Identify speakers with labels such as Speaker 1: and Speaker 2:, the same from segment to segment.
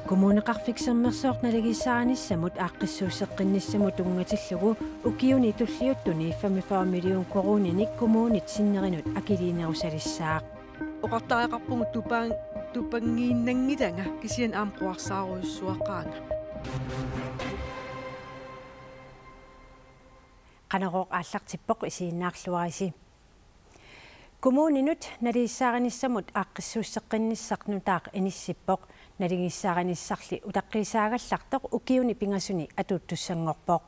Speaker 1: Kommuneqarfiksermersoort nalagisaanissamut aaqqissuusseqqinnissamut ungatillugu ukiuni tulliuttuni 45 million koruninik kommunit sinnerinut akiliinerusalissaaq
Speaker 2: oqartariqarpungut tupangiinnangitanga kisian aamquarsaaruissuaqaanga
Speaker 1: qanaqoq aallartippoq isiinnaarluarisi kommuninut naliissaarinnissamut aaqqissuusseqqinnissaarnutaaq inissippoq naligisaarinissarli utaqqisaagallartoq ukiuni pingasuni atuuttussangorpoq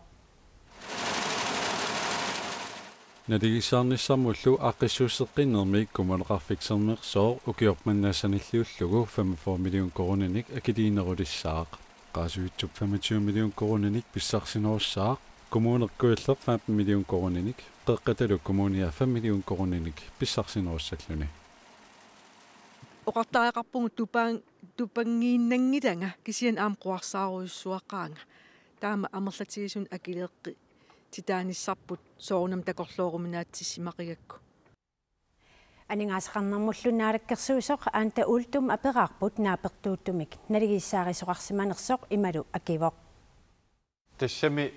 Speaker 3: naligissaarnissamullu aaqqissuusseqqinermi kommuneqarfiksermersoor ukiormannaasanilluullugu 45 million koruninik akiliinerulissaaaq qaasuitsup 25 million koruninik pissarsinerussaaq kommuneqkuillerp 15 million koruninik qeqqatalu kommunia 5 million koruninik pissarsinerussalluni
Speaker 2: oqartariqarpungut tupangiinnangitanga kisian aamquarsaaruissuaqaanga taama amerlatigisun akileeqqi titaanissarput soornam takorlooruminaatissimaqiakku
Speaker 1: aningaasaqarnermullunnaalakkersuusoq aanta ultum apeqarput naapertuuttumik naligissaarisoqarsimanersoq imalu akivoq
Speaker 4: тассами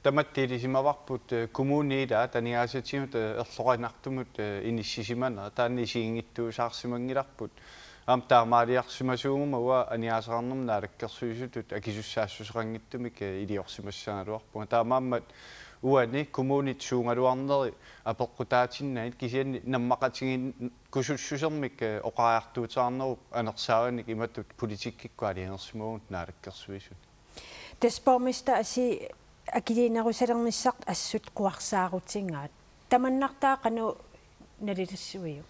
Speaker 4: таматтиилисимаварпут коммуниила таниаасатсимут ерлоқинартумут иниссисимана тааннисиингиттуусаарсимангиларпут аам таамаалиарсимасуугума уа аниаасақарнерна алаккерсуисутут акисуссаассусеқангиттумик илиорсимассаагалуарпунга таамааммат уани коммунит суунгалуарнери апеққутаатиннаит кисианни наммақатигин кусуссусермик оқаартуутаарнеру анерсааганик иматтут политиккикку алиангерсимагут наалаккерсуисут
Speaker 1: Тесбомиста аси акилиинерусалернissart ассут қуарсаарутингаат таманнартаа қану налилиссуиу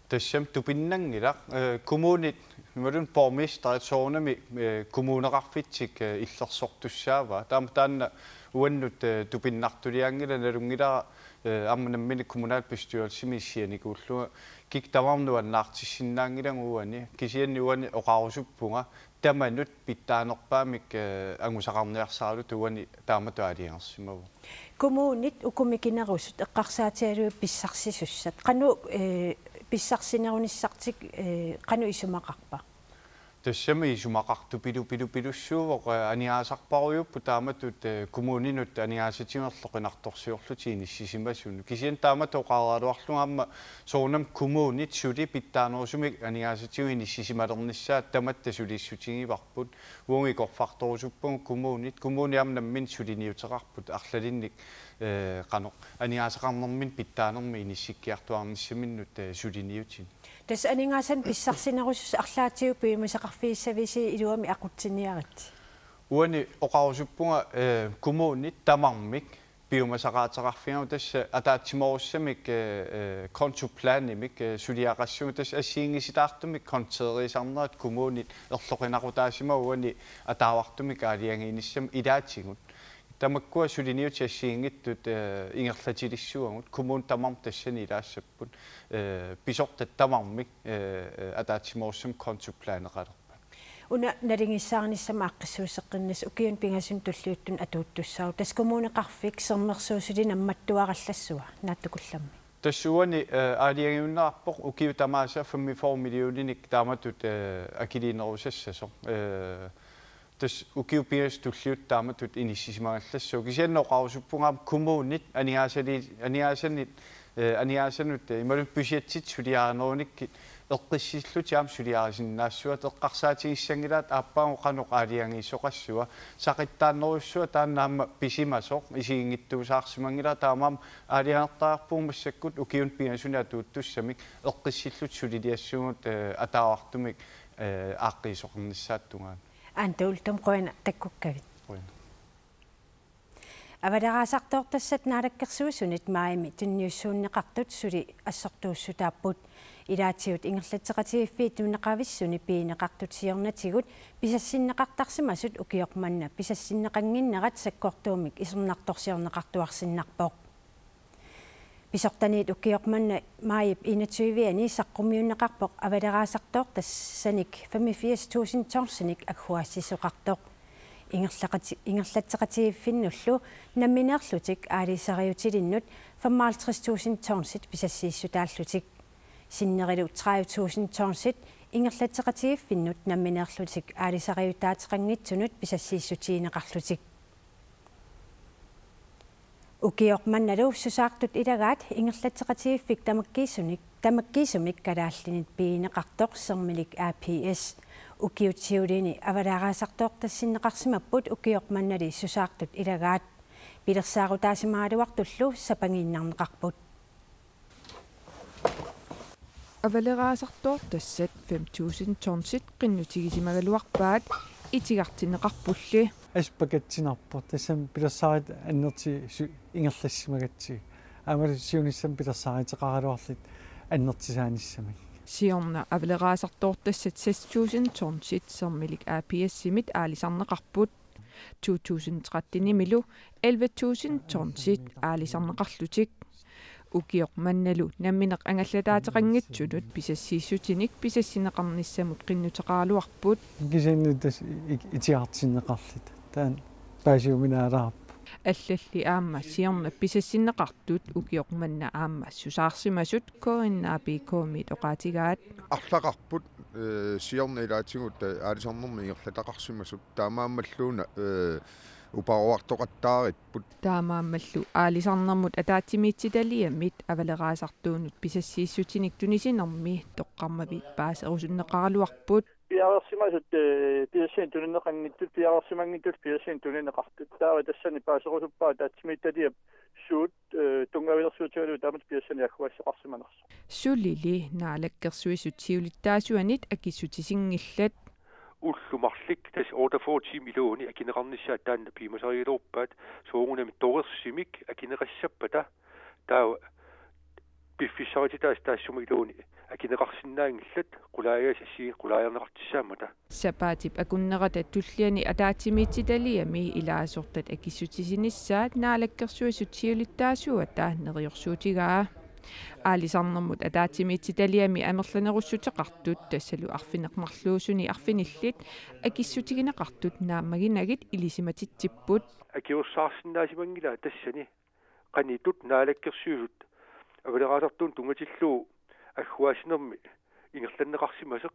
Speaker 4: тассам тупиннангила коммунит ималун бормистер соонами коммунеқарфитсик иллерсортуссаава таамаанна уаннут тупиннартулиангила налунгила амманаммини коммуналбестюалсимиссианикууллуга кик таварнуаннаартиссиннаангилангуани кисианни уани оқарусуппунга таманут питтаанерпаамик ангусақарниарсаалу туани тааматуалиангерсимаву
Speaker 1: коммунит укумикинерусут эққарсаатиалуи писсарсисуссат қану писсарсинеруниссартик қану исумақарпа
Speaker 4: тассами исумақарту пилуссуувоқ аниаасарпаруйуппу тааматут коммунинут аниаасатимерлоқинарторсиорлути иниссисимасуну кисиан таамату оқаараалуарлунгаамма соорнам коммунит сули питтаанерусумик аниаасатиу иниссисималерниссаат таматта сулииссутигиварпут уунги корфарторусуппун коммуниам наммин сулиниутеқарпут арлалинник қано аниаасақарнермин питтаанерми иниссиккиартуарниссаминнут сулиниутин
Speaker 1: тас анингаасан писсарсинерусус арлаатиу пиимасақарфииссависи илуами ақутсиниарит
Speaker 4: уани оқарусуппунга коммунит тамармик пиумасақаатерарфингау тасса атаатсиморуссамик контуплаанимик сулиақассугу тасса ассиингиситаартумик контерисарнерат коммунит ерлоқинарутаасима уани атаавартумик аалиангииниссам илаатигут тамаккуа сулиниути ассиингиттут ингерлатилиссуагут коммун тамарм тассани илаассаппут писортат тамармик атаатсиморуссам контуплаанеқалерпа
Speaker 1: уна налингиссаарниссама аққиссуусеққиннас укиун пингасун туллиуттун атууттуссаа тас коммунеқарфик сермерсуусули намматтуараллассуа нааттукулламми
Speaker 4: тассуани аалиангиуннаарпоқ укиу тамааса 45 миллиониник тааматут акилиинерусассасо тас укиупиас туллиут тааматут иниссисимагаллассуу кисианноқарусуппунгаам коммунит аниаасанит аниаасанут ималун бюджетит сулиаарнеруникки эққиссиллутиам сулиаарисиннаассуа теққарсаатигиссангилаат ааппаангу қаноқ аалиангииссоқассуа сақиттааннеруссуа тааннаама писимасоқ исиингиттуусаарсимангила таамаам аалиангертаарпуумассаккут укиун пиасуна тууттуссамик эққиссиллут сулилиассугут атаавартумик ааққиисоқарниссааттунгаа
Speaker 1: антуултум қуана таккуккавит авадараасартоортассат наалаккерсуусунит маами тунниуссууннеқартут сули ассортууссутааппут илаатиут ингерлатеқатигиффиит туннеқависсуни пиинеқартут сиорнатигут писассиннеқартарсимасут укиорманна писассиннеқангиннерат саккортуумик исернарторсиорнеқартуарсиннарпоқ писортаниит укиорманна маип 21-ани саққумиуннеқарпоқ авадараасартоортассаник 85,000 торсиник акхуассисоқартоқ ингерлатсеқатигиффиннуллу намминеерлутик аалисариутилиннут 55.000 tonsit писассииссутааллутик синнерилу 30.000 tonsit ингерлатсеқатигиффиннут намминеерлутик аалисариутаатеқангитсунут писассииссутиинеқарлутик укиорманналу сусаартут илагаат ингерлатсеқатигиффик тамаккиисумик калааллинит пиинеқартоқ сермилик APS укиутсиулини авалаараасартоортассиннеқарсимаппут укиорманнали сусаартут илагаат пилерсаарутаасимаалуартуллу сапангииннарнеқарпут
Speaker 2: авалераасартоортассат 5.000 tonsit qinnutigisimaгаluarpaat итигартинеқарпулли
Speaker 5: аспакатсинарпо тассам пилерсаарит аннерти ингерлассимагатси амалуссиуниссам пилерсааритеқаралуарлит аннертисааниссамик
Speaker 2: сиорна авалераасартоортассат 6.000 tonsit сермилик APS-симит аалисарнеқарпут 2013 милу 11.000 tonsit аалисарнеқарлутик укиорманналу намминеқ ангаллатаатеқангитсунут писассииссутиник писассинеқарниссамут қиннутеқаалуарпут
Speaker 5: кисаннутас итиартиннеқарлит таан паасиуминаалаарп
Speaker 2: аллалли аама сиорна писассинеқартут укиорманна аама сусаарсимасут коиннааби коомит оқаатигаат
Speaker 6: арлақарпут сиорна илаатигут аалисарнерми ингерлатақарсимасут таамааммаллууна упаруартоқаттаариппут
Speaker 2: таамааммаллу аалисарнэрмут атаатсимиитситалиаммит авалераасартуунут писассииссутиник тунисинерми тоққармавит паас ерусуннеқаралуарпут
Speaker 7: пиарерсимасут пиассин тунинеқангиттут пиарерсимангиттут пиассин тунинеқартут таава тассани паасерусуппаа таатсимиитталиап суут тунгавилерсуутигалу таамат пиассани аккуассеқарсиманерс
Speaker 2: сулили наалаккерсуисутсиулиттаасуанит акиссутисингиллат
Speaker 8: уллумарлик тас 48 миллиони акинеқарниссаат таанна пимасариилууппаат суугунами торерсимик акинеқассаппата таа пиффисарититаас таассума миллиони акинеқарсинаангиллат қулааяас ассиин қулааярнеқартиссаамата
Speaker 2: сапаатип акуннерата туллиани атаатимиитситалиами илаасортат акиссутисиниссаат наалаккерсуисутсиулиттаасуа тааннериорсуутигаа аалисарнэрмут атаатимиитситалиами амерланеруссутеқартут тассалу арфинеқмарлуусуни арфиниллит акиссутигинеқартут нааммагинагит илисиматитсиппут
Speaker 8: акиуссаарсинаасимангила тассани қанитут наалаккерсуусут авалераасартуун тунгатиллуу аггуаасинерми ингерланнеқарсимасеқ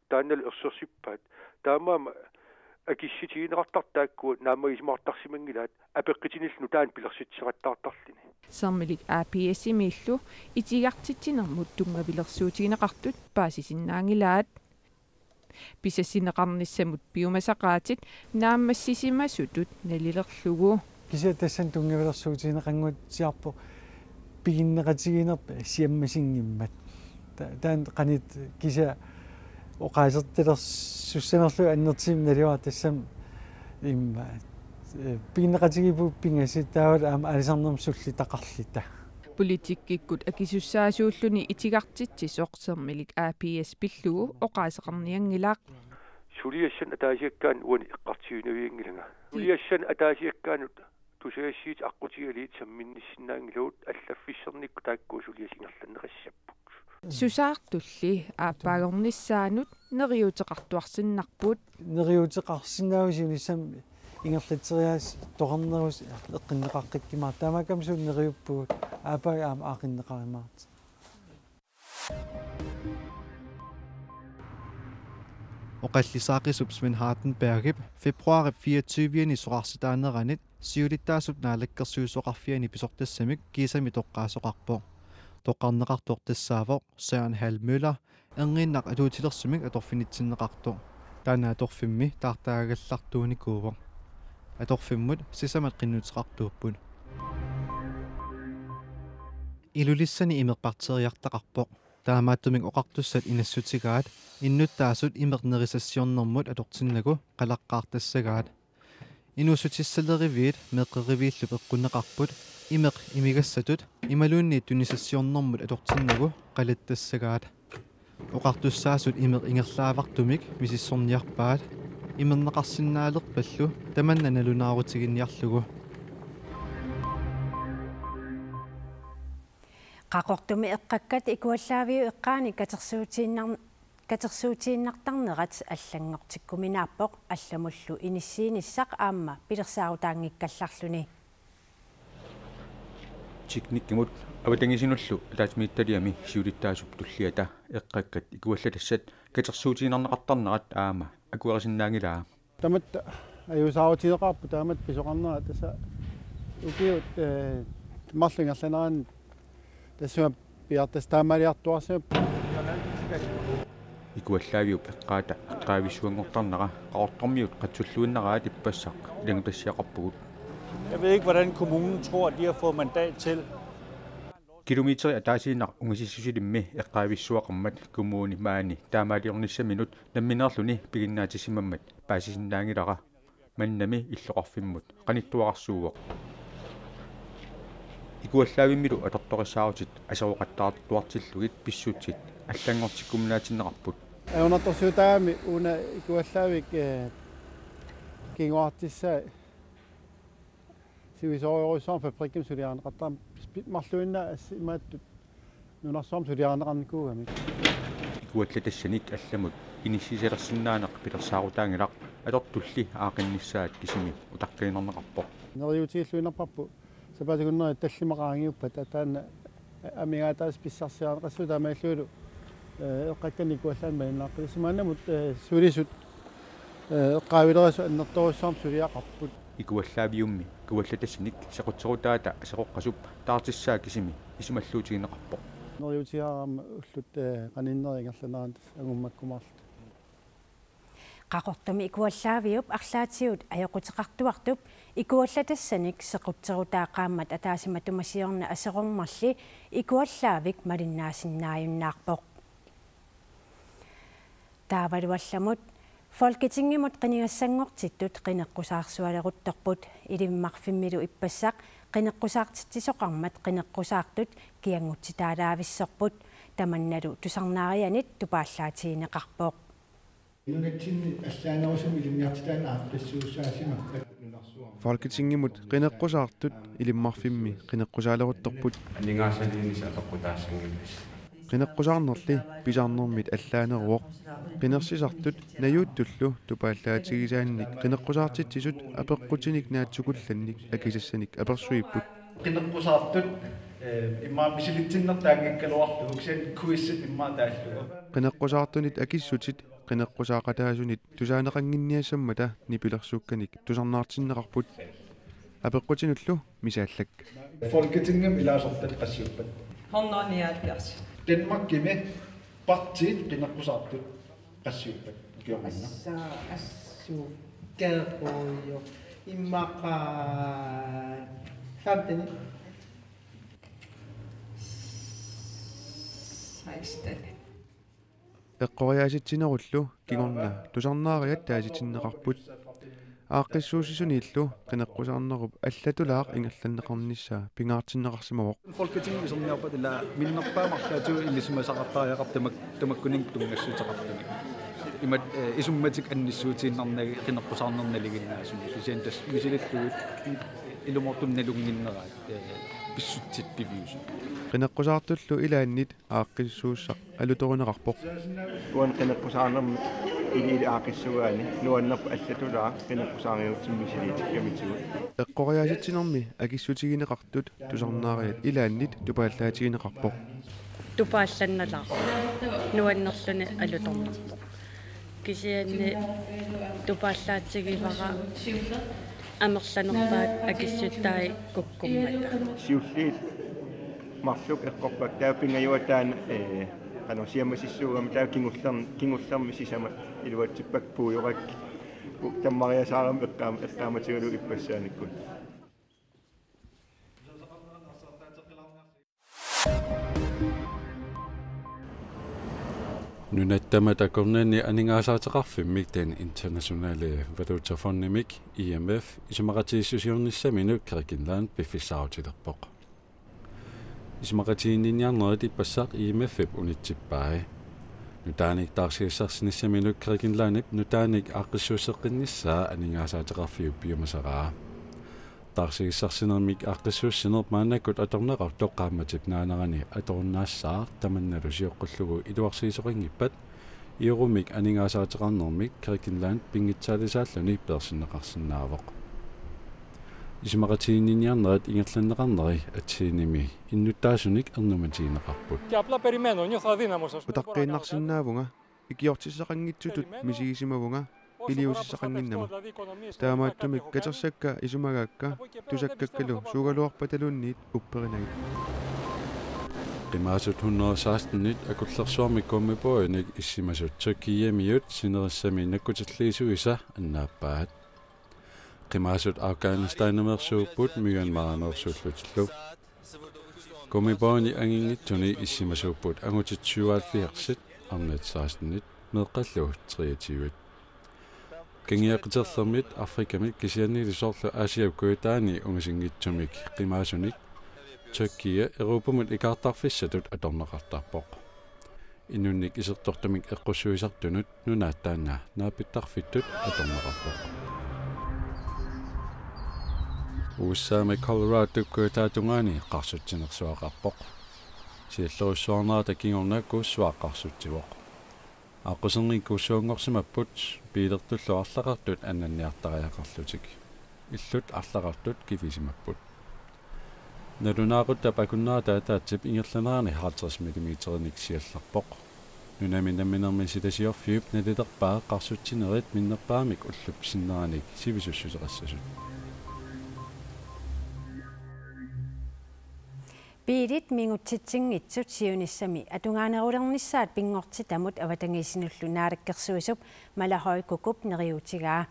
Speaker 8: тааннал ерсерсиппаат таамаама акисситигинеқартартаакку нааммагисимаартарсимангилаат апеққитиниллну таан пилерситсеқаттаартарлини
Speaker 2: сермилик APS-имииллу итигартитсинермут тунгавилерсуутигинеқартут паасисиннаангилаат писассинеқарниссамут биумасақаатит нааммассисимасутут налилерлугу
Speaker 5: кися тассан тунгавилерсуутигинеқангут сиарпо пигиннеқатигинерпа сиаммасингиммат таан қанит кися оқаасертилерсуссанерлу аннертим налиуа тассам имма пигиннеқатигипу пингасит таавал аама алисарнерм сулли тақарлита
Speaker 2: политиккиккут акисуссаасууллуни итигартитсисоқ сермилик APS пиллугу оқаасеқарниангилаақ
Speaker 8: сулиассан атаасиаккаан уани эққартигунавиангилага сулиассан атаасиаккаанут тусаассиит аққутигалиит самминниссинаангилуут аллаффиссерникку таакку сулиасингерланнеқассаппу
Speaker 2: сусаартулли ааппаагорниссаанут нериутеқартуарсиннарпут
Speaker 5: нериутеқарсинаусиунissam ингерлатсериаас тоқарнерус эққиннеқаққиккимаа таамакамсуун нериуппугут аапаа аама аақиннеқаримаарт
Speaker 9: оқаллисаақисуп Sven Hardenbergip фебруари 24-ни соқарситаанеранит сиулиттаасуп наалаккерсуисоқарфиани писортассамик кисами тоққаасоқарпо тоққарнеқартуортассаавоқ Søren Hall Møller энгиннақ алуутилерсумик аторфинитсиннеқарто таанаа торфимми таартаагаллартууникуувоқ аторфиммут сисамат қиннутеқартууппут илулиссани имерпартериартақарпоқ таамааттумик оқартуссат инассутигаат иннуттаасут имернерисассиорнэрмут атортиннагу қалаққаартассагаат инуссутиссалеривиит меққеривииллуп эққуннеқарпут имеқ имигассатут ималуунни тунисассиорнэрмут атортиннагу қалаттассагаат оқартуссаасут имеқ ингерлаавартумик мисиссорниарпаат имернеқарсинаалерпаллу таманна налунаарутигинниарлугу
Speaker 1: qaqortumi eqqakkat ikuallaaviu eqqaani katersuutiinnar катерсуутииннартарнерат аллангортиккуминааппоқ алламуллу иниссииниссақ аама пилерсаарутаангиккалларлүни
Speaker 10: чикниккимут аватангисинуллу таатмиитталиами сиулиттаасуп туллиата эққаккат икуаллатассат катерсуутиинарнеқартарнерат аама акуарисиннаангилаа
Speaker 11: тамат аюусааватинеқарпу таамат писоқарнера таса укиут марлингерланеран тассуа пиартас таамалиартуарсиуп
Speaker 10: икуаллаавиуп эққаата эққаависсуангортарнера qaortormiut qatsуллуиннераат иппассақ илангтассиақарпугут.
Speaker 11: Jeg ved ikke, hvordan kommunen tror, at de har fået mandat til.
Speaker 10: Kilometer ataasiinaq ungisissusilimmi eqqaavissuaqammat kumuuni maani taamaaliornissaminut namminerluni piginnaatisimammat paasisinnaangilara mannami illoqarfimmut qanittuaqarsuuvoq ikuallaavimmilu atortoqissaarutit aseruqattaartuartillugit pissuutsit аллангортиккумнаатиннеқарпут
Speaker 11: аунатторсуутаами уна икуаллаавик кингуартиссаа сивисориорисоорм фабрикким сулиарнеқартаам марлуинна ассимааттут нунарсоорм сулиарнеқарникуугами
Speaker 10: икуаллатассаник алламут иниссисерсиннаанеқ пилерсаарутаангилақ атортулли аақиннissaат кисими утаққиинернеқарпоқ
Speaker 11: нериутииллуинерпарпу сапатикуннери таллимақаангиуппат атаана амигаатаас писсарсиарнеқассуу таамааллуулу эққакканикуаллаан маиннааққилисимаанамут сулисут эққаавилерасу аннерторуссоорм сулиақарпут
Speaker 10: икуаллаавиумми куаллатассаник сеқутсерутаата асеқоққасуп таартиссаа кисими исималлуутигинеқарпоқ
Speaker 11: нериутиаарама уллут қаниннерингерланеран агуммаккумаарл
Speaker 1: qaqortumi ikuallaaviup arlaatiut ajoqutiqartuartup ikuallatасsaник sequtserutaaqaammat ataasimatumasiorna aserormarli ikuallaavik malinnaasinnaajunnаарpoq taavaluallamut folketingimut qinigassangortittut qineqqusaarsualeruttorput ilimmarfimmilu ippassaq qineqqusaartittisoqarmat qineqqusaartut kiangutsitaalaavissорput tamannalu tusarnaarianit tupaallaatiineqarpoq
Speaker 9: Folketingimut qineqqusaartut ilimmarfimmi qineqqusaalerutorput qineqqusaarnerli pisarnermit allaaneruoq qinersisartut najuuttullu tupaallaatigisaannik qineqqusaartitsisut apeqqutinik naatsukullannik akisassanik apersuipput
Speaker 11: qineqqusaartut иммаа мисилитсиннертаангиккалуарлугсиан куиссат иммаа тааллуга
Speaker 9: qineqqusaartunit akissutit qineqqusaaqataasунит тусаанеқангинниассаммата нипилерсуукканик тусарнаартиннеқарпут апеққутинуллу мисааллак
Speaker 11: Folketingem илаасортат qassiuppat
Speaker 12: 179
Speaker 11: Danmarkime partiit qineqqusaartut qassiuppat kiorunna
Speaker 12: assukkaruyo immaqa fantani 16
Speaker 9: эққориааситсинеруллу кигорна тусарнаариат тааситиннеқарпут ааққиссуусисуниллу қинеққусаарнеруп аллатулаақ ингерланнеқарниссаа пингаартиннеқарсимавоқ
Speaker 11: Folketinget сорниарпат ила миннерпаамарлаату иллисимасақартаариақартамак тамаккунин тунгассутеқартами имат исумматик анниссуутииннарнаги қинеққусаарнерналигиннаасуми кисиантас мисилиллугут илумортунналунгиннераат писсутсит пивиусу
Speaker 9: qinеққусаартуллу илааннит ааққиссууссақ алуторунеқарпоқ
Speaker 13: уан qinеққусаарнерми илиили аақиссугаани нуаннерпа аллатулаа qinеққусаариутсиммисилиитиккамитсугут
Speaker 9: эққориааситсинерми акиссутигинеқартут тусарнаариат илааннит тупааллаатигинеқарпоқ
Speaker 14: тупаалланналаа нуаннерлүни алуторнерпо кисианни тупааллаатигивара амерланерпаат акиссуттаи куккуммата
Speaker 13: сиуллиит марлук эққорпак таапингаюатаан канорсиамасиссуугам таа кингуллерми сисама илуатсиппак пуйорак таммариасаарам эққааматигалу иппассааниккут
Speaker 3: Nunattamataqornani aningaasaateqarfimmik taan internationale valutafonimik IMF isumaqatiissusiornissaminu Grækenland pifissaautilerpoq isumaqatiinniarnerit ippassaq IMF unitsippai nutaanik taarsiissarsinissaminu Grækenlandip nutaanik aqqissuuseqqinnissaa aningaasaateqarfiu piumasaraa taarsiissarsinermik aqqissuussinerp maannakut atorneqar toqqaammatip naanerani atorunnaassaa tamannalu siоqqullugu iluarsiisoqingippat Iorumik aningaasaateqarnermik Grækenland pingitsaalisaalluni persinneqarsinnaavoq. Ismaqatiininiarnerat ingerlanneqarneri atsiinimi innuttaasunik ernumatiniqarput.
Speaker 15: Και απλά περιμένω, νιώθω αδύναμος.
Speaker 9: Utaqqinarsinnaavunga ikiortissaqanngitsutut misigisimavunga iliusissaqanginnama taamaattumik katersakka isumagaakka tusakkakkalu suugaluarpatalunniit upperinagit
Speaker 3: Qimaasut 116 akullersuarmik kummipuunik issimasut Tyrkiamiut sinerissami nakkutilliisuisa annaappaat. Qimaasut Afganistanemersuupput Myanmaranersuullutillu. Kummipuuni angingitsuni issimasuupput angutitsualfiarsit arnatsaasnit meeqqallu 23. Kingiaqiterlermit Afrikamik kisianniilisorlu Aasiapkuitaani ungisingitsumik qimaasunik Tyrkia Euroopamut ikaartarfissatut atorneqartarpoq. Innunnik isertortamik eqqussuisartunut nunaattaanna naapittarfittut atorneqarpoq. Uussaami Colorado kuitaatungaani qarsuttinersuaqarpoq. Siallerussuarnaata kingornakku suaqqarsuttivoq. Aqusernikkuussuungorsimapput piilertullu arlaqartut annanniartariaqarlutik. Illut arlaqartut kifisimapput. Nalunaaqutta pakunnaata ataatsip ingerlaneraani 50 mm siallarpoq. Nunaminnamminermi sitasiorfiup naliterpaa qarsuttinerit minnerpaamik ullupsinneranik sivisussuseqassasut.
Speaker 1: Piirit mingutsitsingitsut siunissami atungaanerulernissaat pingortitamut avatangiisinullu naalakkersuisup malahoikukup neriutigaa.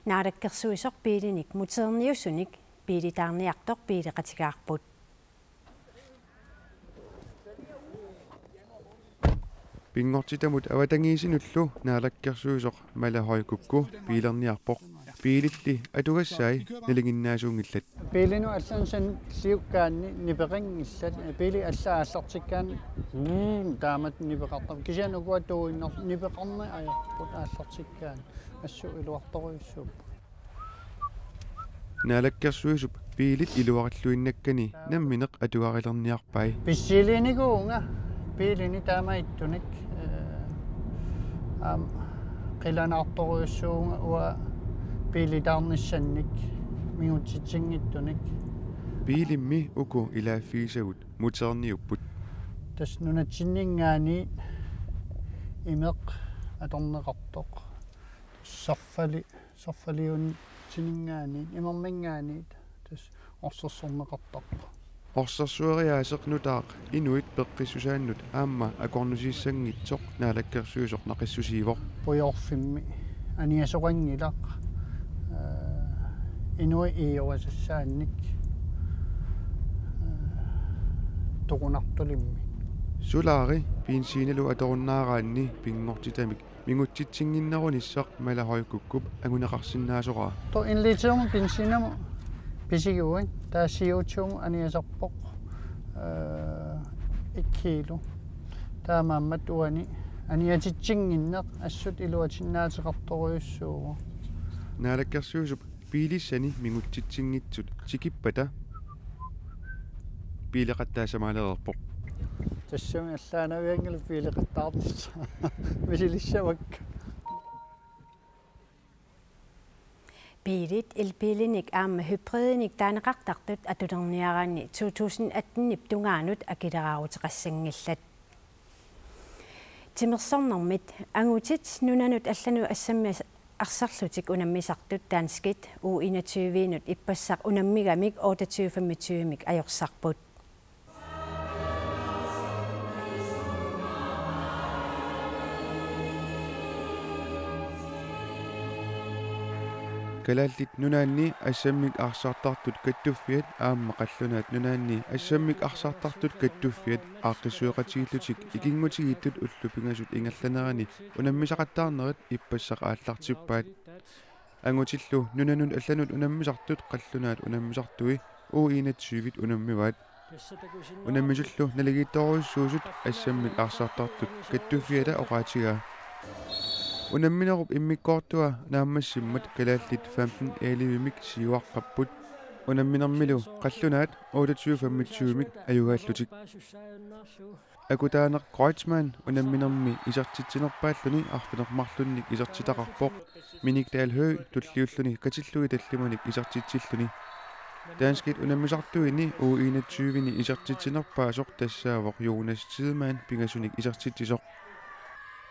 Speaker 1: Naalakkersuisoq piilinik muterniusunik piilitaarniartoq piiliqatigaarput.
Speaker 9: Pingortitamut avatangiisinullu naalakkersuisoq malahoikukku piilerniarpoq piililli atugassai nalinginnaasuungillat
Speaker 11: piilinu allansan siukkaanni nipeqingillat piili allaassartikkaan taamat nipeqartam kisianukuatuuinner nipeqarni ajarput aallartikkaan assu iluartoruissuup
Speaker 9: naalakkersuisup piilit iluarilluinnakkani nammineq atuarilerniarpai
Speaker 11: pissiiliiniguunga piilini taamaittunik qilanaartoruissuunga ua piilitaarnissannik mingutsitsingittunik
Speaker 9: piilimmi uku ilaafiisagut muterniupput
Speaker 11: tas nunatsinningaani imeq atorneqartoq sarfaliun siningaani imermingaani tas orsersorneqartarpa
Speaker 9: orsersuariaaseq nutaaq inuit peqqissusaannut aamma akornusiissangitsoq naalakkersuisoq naqissusiivoq
Speaker 11: puyorfimmi aniasoqangilaq inui iowasassaannik toqunartulimmi
Speaker 9: sulaari piinsiinalu atorunnaaraanni pingortitamik mingutsitsinginnerunissaq malahoikukkup anguneqarsinnaasoqaa
Speaker 11: to inlitiumu pinsiinamu pisiguin taassiuutiumu aniasarpoq 1 kilo taamaammat uani aniatitsinginneq assut iluatinnaatiqartoruissuugu
Speaker 9: naalakkersuusup piilissani mingutsitsingitsut sikippata piileqattaasamaaleerpoq
Speaker 11: тассами аллаанаавиангил пилеқаттаартис мисилиссавакка
Speaker 1: Piirit ilpiilinik aamma hybridinik taanеқартартут атулерниараани 2018 tungaanut акилераарутеқассангилlat тимерсорнэрмит ангутит нунанут аллану ассамми арсарлутик унаммисартут таанскит уу 21-нут иппассақ унаммигамик 28-25-мик ajorсарпут
Speaker 9: kalaallit nunaanni assammik arsaartartut kattuffiat aamma qallunaat nunaanni assammik arsaartartut kattuffiat aaqissueqatigillutik ikingutigiittut ullupingasut ingerlanerani unammisaqattaarnerit ippassaq aallartippaat angutillu nunanun allanut unammisartut qallunaat unammisartui uu iinatsyyvit unammivaat unammisullu naligiittoruissuusut assammik arsaartartut kattuffiata oqaatigaa unamminerup immikkoortua naammassimmat kalaallit 15 eelivimik siuaqqapput unamminermilu qallunaat 28-25 ajugaalllutik akutaaneq Kreutzmann unamminermi isartitsinerpaalluni arfinermarlunnik isartitaqarpoq minik taalhø tulliulluni katillui tallimunik isartitsilluni Danskit unammisartuini U21-ni isartitsinerpaasoq tassaavoq Jonas Tidemann pingasunik isartitsisoq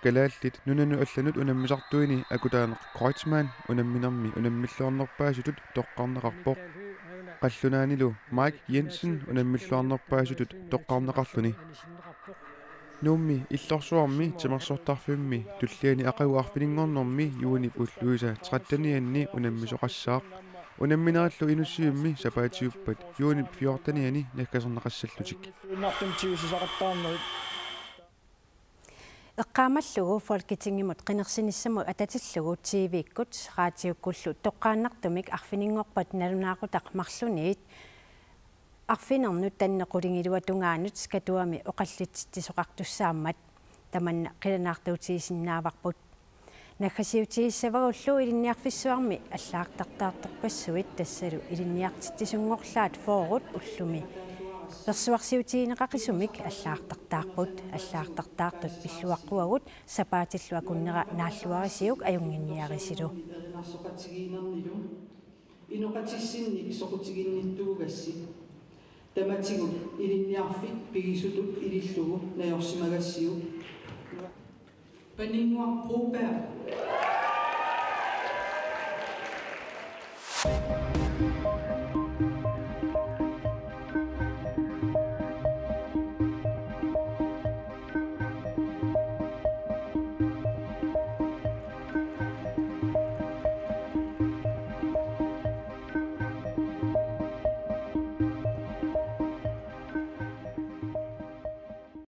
Speaker 9: kalaallit nunanu allanut unammisartuini akutaaneq Kreutzmann unamminermi unammilluarnerpaasutut toqqarneqarpoq qallunaanilu Mike Jensen unammilluarnerpaasutut toqqarneqarluni Nummi illorsuarmi timersortarfimmi tulliani aqaguarfininngornermi juunip ulluisa 13-nianni unammisoqassaaq unamminerallu inussiummi sapaatiuppat juunip 14-niani nakkaserneqassallutik
Speaker 1: эққаамаллугу фолкитингимут қинерсиниссаму ататиллугу тивиккут раатиуккуллу тоққааннартумик арфинингорпат налунаақутақ марлуниит арфинернут таннеқулингилуа тунгаанут катуами оқаллитсисоқартуссааммат таманна қиланаартуутигисиннааварпут нахасиутигиссавагуллу илинниарфиссуарми аллаартартаарторпассуит тассалу илинниартиттисунгорлаат фоорут уллуми персуарсиутигинеқақисумик аллаартартаарпут пиллуаққуагут сапаатиллуа куннера нааллуарисиук аюнгинниарисилу
Speaker 12: инуқатиссинник соқутигинниттуугасси таматигут илинниарфик пигисутут илиллугу наёрсимагассиу панингуар пробær